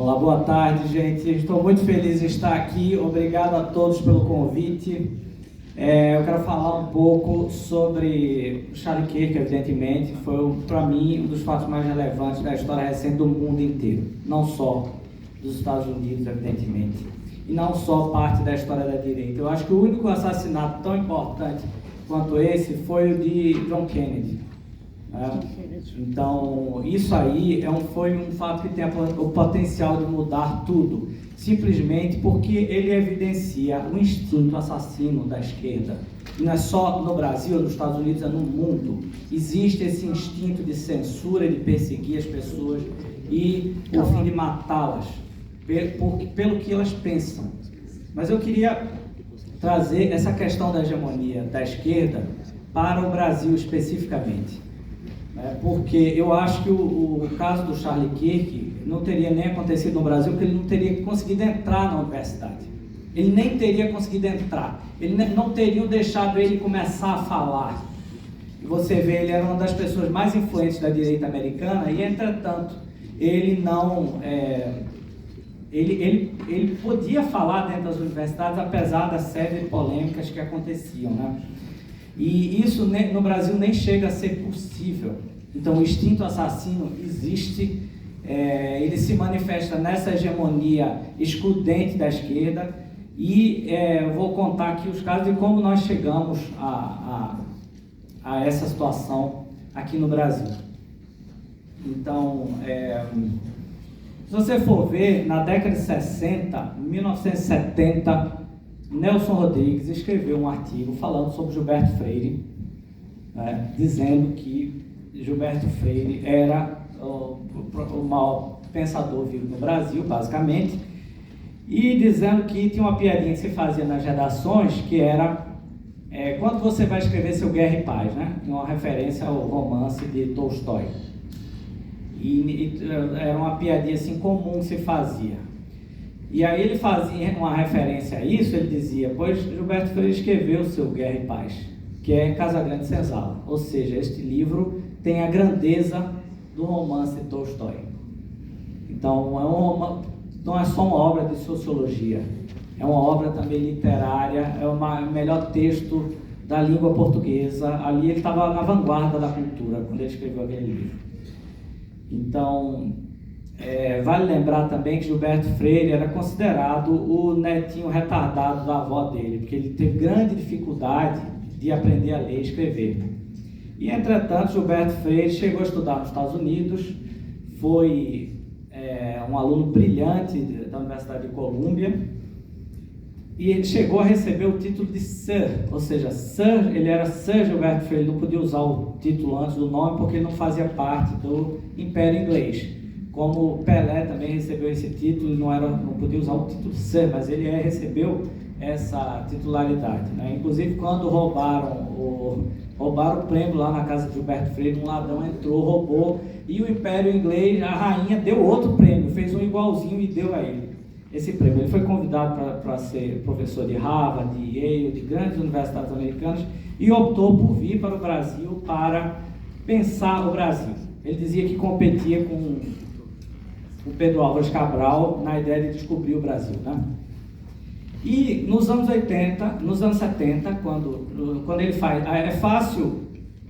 Olá, boa tarde, gente. Estou muito feliz de estar aqui. Obrigado a todos pelo convite. Eu quero falar um pouco sobre Charlie Kirk, evidentemente. Foi, para mim, um dos fatos mais relevantes da história recente do mundo inteiro. Não só dos Estados Unidos, evidentemente. E não só parte da história da direita. Eu acho que o único assassinato tão importante quanto esse foi o de John Kennedy. Então, isso aí foi um fato que tem o potencial de mudar tudo, simplesmente porque ele evidencia o instinto assassino da esquerda. E não é só no Brasil, nos Estados Unidos, é no mundo. Existe esse instinto de censura, de perseguir as pessoas e o fim de matá-las pelo que elas pensam. Mas eu queria trazer essa questão da hegemonia da esquerda para o Brasil especificamente. Porque eu acho que o caso do Charlie Kirk não teria nem acontecido no Brasil, porque ele não teria conseguido entrar na universidade. Ele nem teria conseguido entrar. Não teriam deixado ele começar a falar. E você vê, ele era uma das pessoas mais influentes da direita americana e, entretanto, ele não... Ele podia falar dentro das universidades, apesar da série de polêmicas que aconteciam, né? E isso no Brasil nem chega a ser possível. Então o instinto assassino existe, ele se manifesta nessa hegemonia excludente da esquerda e eu vou contar aqui os casos de como nós chegamos a essa situação aqui no Brasil. Então, se você for ver, na década de 60, 1970, Nelson Rodrigues escreveu um artigo falando sobre Gilberto Freire, dizendo que Gilberto Freire era o maior pensador vivo no Brasil, basicamente, e dizendo que tinha uma piadinha que se fazia nas redações, que era quando você vai escrever seu Guerra e Paz, né? Uma referência ao romance de Tolstói. E era uma piadinha assim comum que se fazia. E aí ele fazia uma referência a isso, ele dizia, pois Gilberto Freire escreveu o seu Guerra e Paz, que é Casagrande Senzala. Ou seja, este livro tem a grandeza do romance de Tolstói. Então, não é só uma obra de sociologia, é uma obra também literária, é o melhor texto da língua portuguesa. Ali ele estava na vanguarda da cultura, quando ele escreveu aquele livro. Então... vale lembrar também que Gilberto Freire era considerado o netinho retardado da avó dele, porque ele teve grande dificuldade de aprender a ler e escrever. E, entretanto, Gilberto Freire chegou a estudar nos Estados Unidos, foi um aluno brilhante da Universidade de Colômbia, e ele chegou a receber o título de Sir, ou seja, ele era Sir Gilberto Freire, ele não podia usar o título antes do nome porque ele não fazia parte do Império Inglês. Como Pelé também recebeu esse título, não podia usar o título Sir, mas ele recebeu essa titularidade, né? Inclusive, quando roubaram o prêmio lá na casa de Gilberto Freire, um ladrão entrou, roubou, e o Império Inglês, a rainha, deu outro prêmio, fez um igualzinho e deu a ele esse prêmio. Ele foi convidado para ser professor de Harvard, de Yale, de grandes universidades americanas, e optou por vir para o Brasil para pensar o Brasil. Ele dizia que competia com o Pedro Álvares Cabral na ideia de descobrir o Brasil, né? E nos anos 70, quando ele faz... É fácil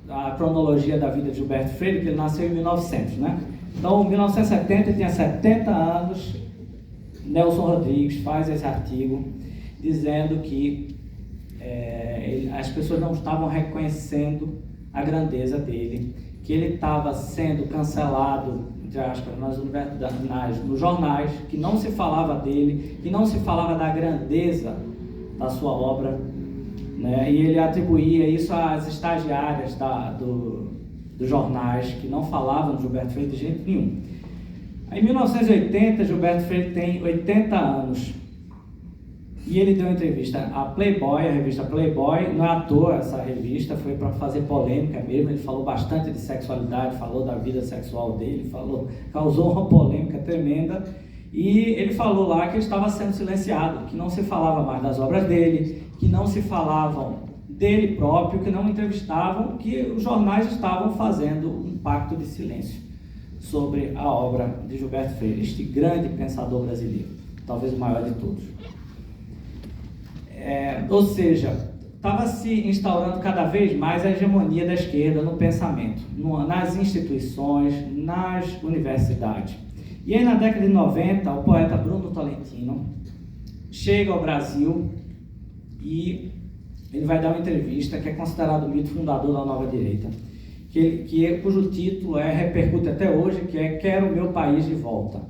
a cronologia da vida de Gilberto Freire, porque ele nasceu em 1900, né? Então, em 1970, ele tinha 70 anos, Nelson Rodrigues faz esse artigo dizendo que as pessoas não estavam reconhecendo a grandeza dele, que ele estava sendo cancelado, entre aspas, nos jornais, que não se falava dele, que não se falava da grandeza da sua obra, né? E ele atribuía isso às estagiárias dos jornais, que não falavam de Gilberto Freire de jeito nenhum. Aí, em 1980, Gilberto Freire tem 80 anos, e ele deu uma entrevista à Playboy, a revista Playboy. Não é à toa essa revista, foi para fazer polêmica mesmo. Ele falou bastante de sexualidade, falou da vida sexual dele, causou uma polêmica tremenda. E ele falou lá que ele estava sendo silenciado, que não se falava mais das obras dele, que não se falavam dele próprio, que não entrevistavam, que os jornais estavam fazendo um pacto de silêncio. sobre a obra de Gilberto Freire, este grande pensador brasileiro, talvez o maior de todos. Ou seja, estava se instaurando cada vez mais a hegemonia da esquerda no pensamento, nas instituições, nas universidades. E aí, na década de 90, o poeta Bruno Tolentino chega ao Brasil e ele vai dar uma entrevista que é considerado o mito fundador da Nova Direita, cujo título repercute até hoje, que é Quero o Meu País de Volta.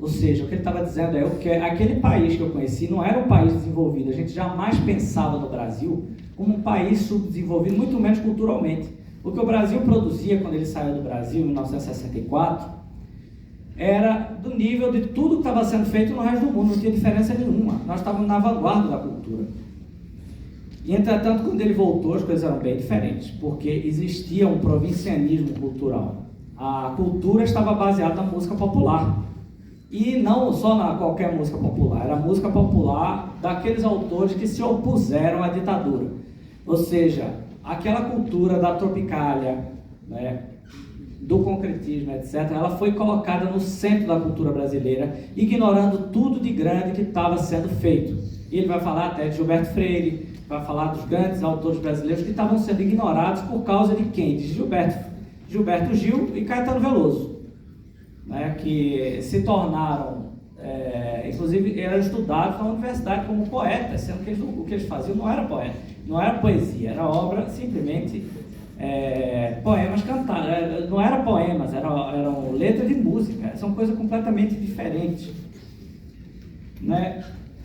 Ou seja, o que ele estava dizendo aquele país que eu conheci não era um país desenvolvido, a gente jamais pensava no Brasil como um país subdesenvolvido, muito menos culturalmente. O que o Brasil produzia quando ele saiu do Brasil, em 1964, era do nível de tudo que estava sendo feito no resto do mundo, não tinha diferença nenhuma. Nós estávamos na vanguarda da cultura. E, entretanto, quando ele voltou, as coisas eram bem diferentes, porque existia um provincianismo cultural. A cultura estava baseada na música popular. E não só na qualquer música popular, era a música popular daqueles autores que se opuseram à ditadura. Ou seja, aquela cultura da tropicália, né, do concretismo, etc., ela foi colocada no centro da cultura brasileira, ignorando tudo de grande que estava sendo feito. E ele vai falar até de Gilberto Freire, vai falar dos grandes autores brasileiros que estavam sendo ignorados por causa de quem? De Gilberto Gil e Caetano Veloso, né, que se tornaram, inclusive eram estudados na universidade como poetas, sendo que o que eles faziam não era poeta, não era poesia, era obra simplesmente poemas cantados, não eram poemas, eram letras de música, são coisas completamente diferentes, né?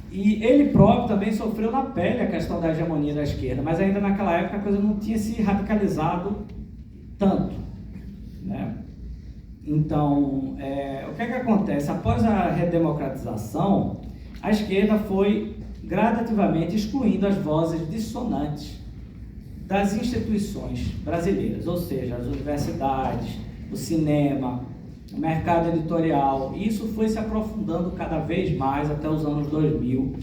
E ele próprio também sofreu na pele a questão da hegemonia da esquerda, mas ainda naquela época a coisa não tinha se radicalizado tanto, né? Então, o que acontece? Após a redemocratização, a esquerda foi gradativamente excluindo as vozes dissonantes das instituições brasileiras, ou seja, as universidades, o cinema, o mercado editorial. Isso foi se aprofundando cada vez mais até os anos 2000,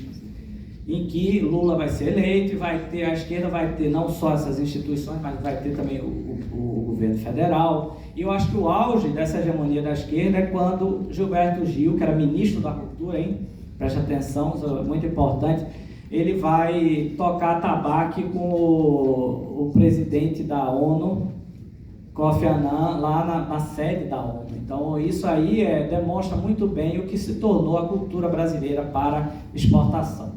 em que Lula vai ser eleito e a esquerda vai ter não só essas instituições, mas vai ter também o governo federal. E eu acho que o auge dessa hegemonia da esquerda é quando Gilberto Gil, que era ministro da Cultura, preste atenção, isso é muito importante, ele vai tocar tabaque com o presidente da ONU, Kofi Annan, lá na sede da ONU. Então, isso aí demonstra muito bem o que se tornou a cultura brasileira para exportação.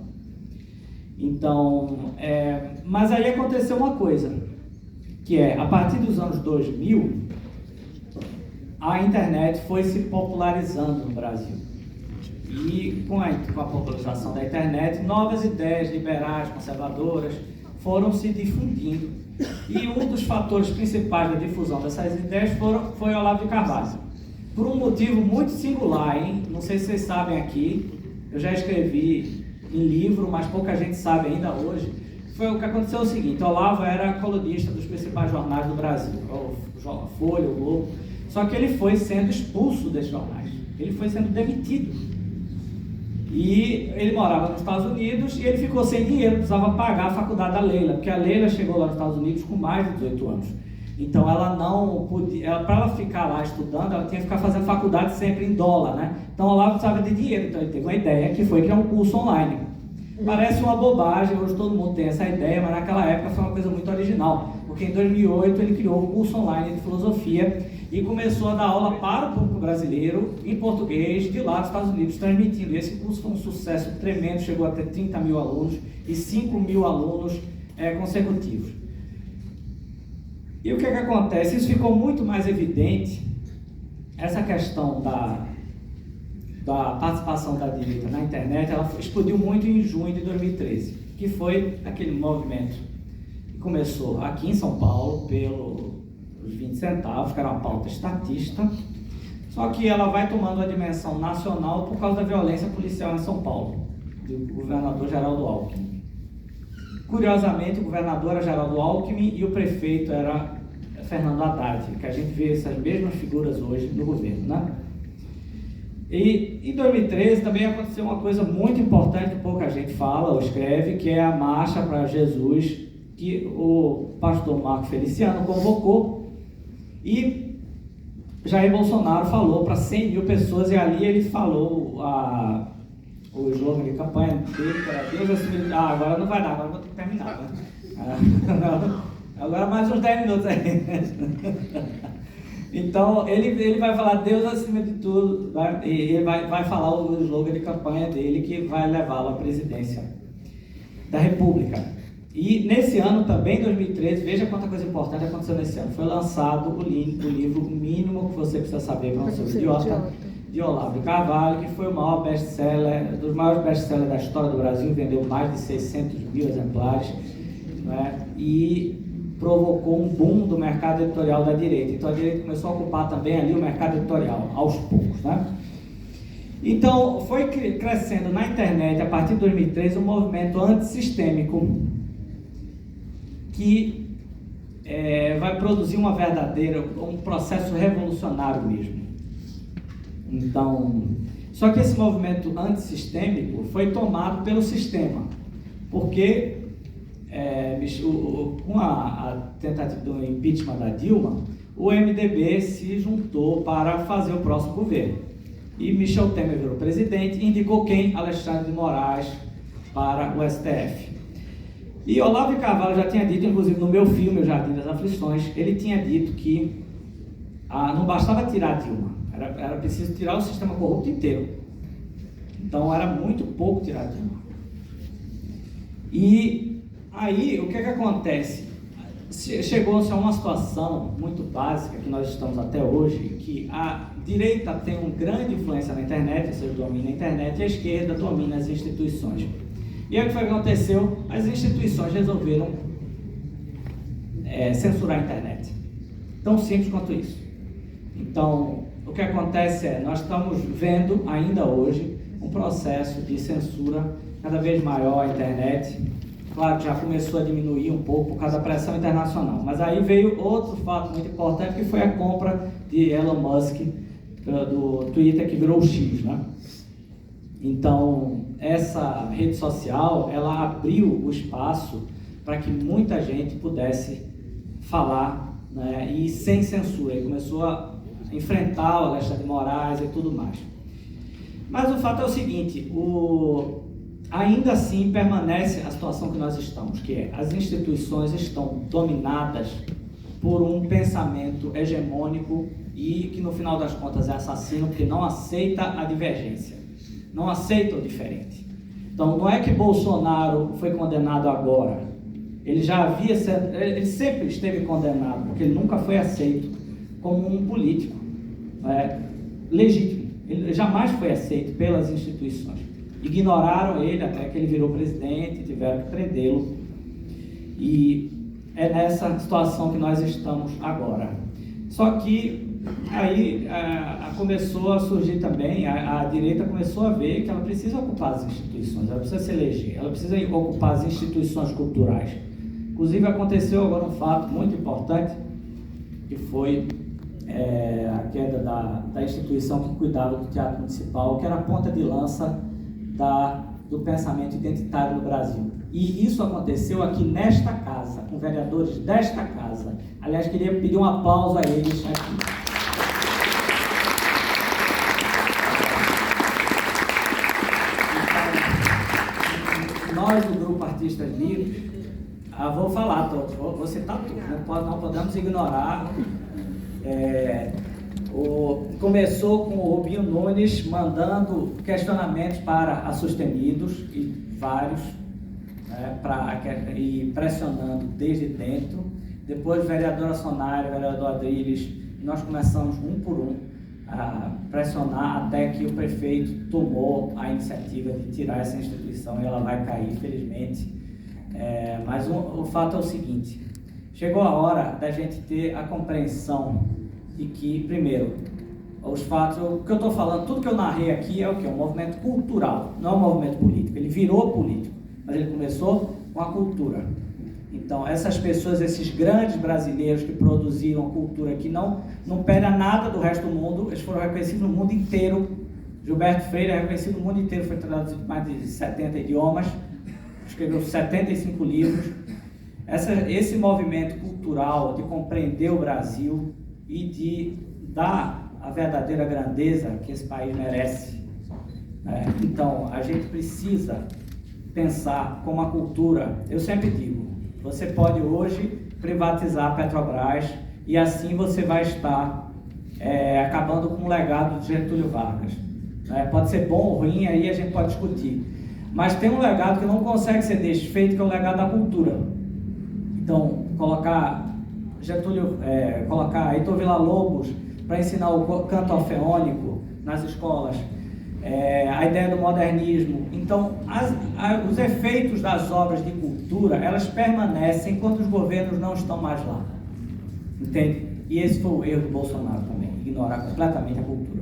Então, mas aí aconteceu uma coisa, que a partir dos anos 2000, a internet foi se popularizando no Brasil. E com a popularização da internet, novas ideias liberais, conservadoras, foram se difundindo. E um dos fatores principais da difusão dessas ideias foi Olavo de Carvalho. Por um motivo muito singular, não sei se vocês sabem aqui, eu já escrevi em livro, mas pouca gente sabe ainda hoje. O que aconteceu o seguinte: Olavo era colunista dos principais jornais do Brasil, o Folha, o Globo, só que ele foi sendo expulso desses jornais, ele foi sendo demitido. E ele morava nos Estados Unidos e ele ficou sem dinheiro, precisava pagar a faculdade da Leila, porque a Leila chegou lá nos Estados Unidos com mais de 18 anos. Então ela não podia, para ela ficar lá estudando, ela tinha que ficar fazendo faculdade sempre em dólar, né? Então Olavo precisava de dinheiro, então ele teve uma ideia que foi criar um curso online. Parece uma bobagem, hoje todo mundo tem essa ideia, mas naquela época foi uma coisa muito original, porque em 2008 ele criou um curso online de filosofia e começou a dar aula para o público brasileiro, em português, de lá dos Estados Unidos, transmitindo. E esse curso foi um sucesso tremendo, chegou a ter 30 mil alunos e 5 mil alunos consecutivos. E o que acontece? Isso ficou muito mais evidente, essa questão da participação da direita na internet, ela explodiu muito em junho de 2013, que foi aquele movimento que começou aqui em São Paulo pelos 20 centavos, que era uma pauta estatista, só que ela vai tomando uma dimensão nacional por causa da violência policial em São Paulo, do governador Geraldo Alckmin. Curiosamente, o governador era Geraldo Alckmin e o prefeito era Fernando Haddad, que a gente vê essas mesmas figuras hoje no governo, né? E em 2013 também aconteceu uma coisa muito importante que pouca gente fala ou escreve, que é a Marcha para Jesus, que o pastor Marco Feliciano convocou, e Jair Bolsonaro falou para 100 mil pessoas, e ali ele falou o slogan de campanha dele, que era Deus acima de... agora não vai dar, agora vou ter que terminar, né? Agora mais uns 10 minutos aí. Então, ele vai falar Deus acima de tudo, e ele vai falar o slogan de campanha dele, que vai levá-lo à presidência da República. E nesse ano também, 2013, veja quanta coisa importante aconteceu nesse ano. Foi lançado o livro O Mínimo que Você Precisa Saber para Não Ser Idiota, de Olavo de Carvalho, que foi o maior best-seller, dos maiores best-sellers da história do Brasil, vendeu mais de 600 mil exemplares, né? E provocou um boom do mercado editorial da direita. Então a direita começou a ocupar também ali o mercado editorial, aos poucos, né? Então foi crescendo na internet, a partir de 2013, um movimento antissistêmico que vai produzir um processo revolucionário mesmo. Então, só que esse movimento antissistêmico foi tomado pelo sistema, porque com a tentativa do impeachment da Dilma, o MDB se juntou para fazer o próximo governo. E Michel Temer virou presidente e indicou quem? Alexandre de Moraes para o STF. E Olavo de Carvalho já tinha dito, inclusive no meu filme, O Jardim das Aflições, ele tinha dito que não bastava tirar a Dilma, era preciso tirar o sistema corrupto inteiro. Então era muito pouco tirar a Dilma. E aí, o que acontece? Chegou-se a uma situação muito básica, que nós estamos até hoje, que a direita tem uma grande influência na internet, ou seja, domina a internet, e a esquerda domina as instituições. E aí o que aconteceu? As instituições resolveram censurar a internet. Tão simples quanto isso. Então, o que acontece nós estamos vendo ainda hoje um processo de censura cada vez maior à internet. Claro que já começou a diminuir um pouco por causa da pressão internacional. Mas aí veio outro fato muito importante, que foi a compra de Elon Musk do Twitter, que virou o X, né? Então, essa rede social, ela abriu o espaço para que muita gente pudesse falar, né, e sem censura. E começou a enfrentar o Alexandre de Moraes e tudo mais. Mas o fato é o seguinte, ainda assim permanece a situação que nós estamos, que é as instituições estão dominadas por um pensamento hegemônico e que no final das contas é assassino, porque não aceita a divergência. Não aceita o diferente. Então, não é que Bolsonaro foi condenado agora. Ele sempre esteve condenado, porque ele nunca foi aceito como um político legítimo. Ele jamais foi aceito pelas instituições. Ignoraram ele até que ele virou presidente, tiveram que prendê-lo. E é nessa situação que nós estamos agora. Só que aí começou a surgir também, a direita começou a ver que ela precisa ocupar as instituições, ela precisa se eleger, ela precisa ocupar as instituições culturais. Inclusive aconteceu agora um fato muito importante, que foi a queda da instituição que cuidava do Teatro Municipal, que era a ponta de lança do pensamento identitário no Brasil. E isso aconteceu aqui nesta casa, com vereadores desta casa. Aliás, queria pedir um aplauso a eles aqui. Nós, do Grupo Artistas Livres, vou falar todos, vou citar tudo, não podemos ignorar. Começou com o Rubinho Nunes mandando questionamentos para a Sustenidos, e vários, e pressionando desde dentro. Depois, vereadora Sonária, vereador Adriles, nós começamos um por um a pressionar até que o prefeito tomou a iniciativa de tirar essa instituição, e ela vai cair, infelizmente. Mas o fato é o seguinte: chegou a hora da gente ter a compreensão de que, primeiro, os fatos, o que eu estou falando, tudo que eu narrei aqui é o quê? Um movimento cultural, não é um movimento político. Ele virou político, mas ele começou com a cultura. Então, essas pessoas, esses grandes brasileiros que produziram cultura que não pega nada do resto do mundo, eles foram reconhecidos no mundo inteiro. Gilberto Freire é reconhecido no mundo inteiro, foi traduzido em mais de 70 idiomas, escreveu 75 livros. Esse movimento cultural de compreender o Brasil e de dá a verdadeira grandeza que esse país merece. Então, a gente precisa pensar como a cultura. Eu sempre digo, você pode hoje privatizar a Petrobras e assim você vai estar acabando com o legado de Getúlio Vargas. Pode ser bom ou ruim, aí a gente pode discutir. Mas tem um legado que não consegue ser desfeito, que é o legado da cultura. Então, colocar Heitor Villa-Lobos para ensinar o canto orfeônico nas escolas, a ideia do modernismo. Então, os efeitos das obras de cultura, elas permanecem enquanto os governos não estão mais lá. Entende? E esse foi o erro do Bolsonaro também, ignorar completamente a cultura.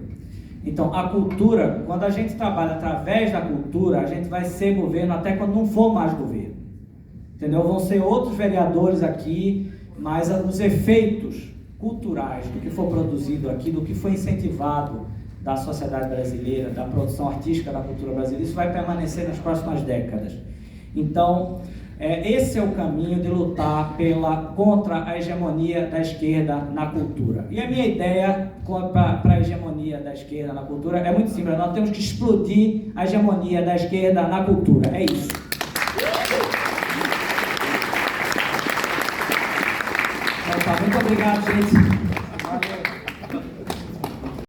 Então, a cultura, quando a gente trabalha através da cultura, a gente vai ser governo até quando não for mais governo. Entendeu? Vão ser outros vereadores aqui, mas os efeitos culturais do que for produzido aqui, do que foi incentivado da sociedade brasileira, da produção artística da cultura brasileira, isso vai permanecer nas próximas décadas. Então, esse é o caminho de lutar contra a hegemonia da esquerda na cultura. E a minha ideia para a hegemonia da esquerda na cultura é muito simples. Nós temos que explodir a hegemonia da esquerda na cultura. É isso. Então, tá, muito obrigado, gente.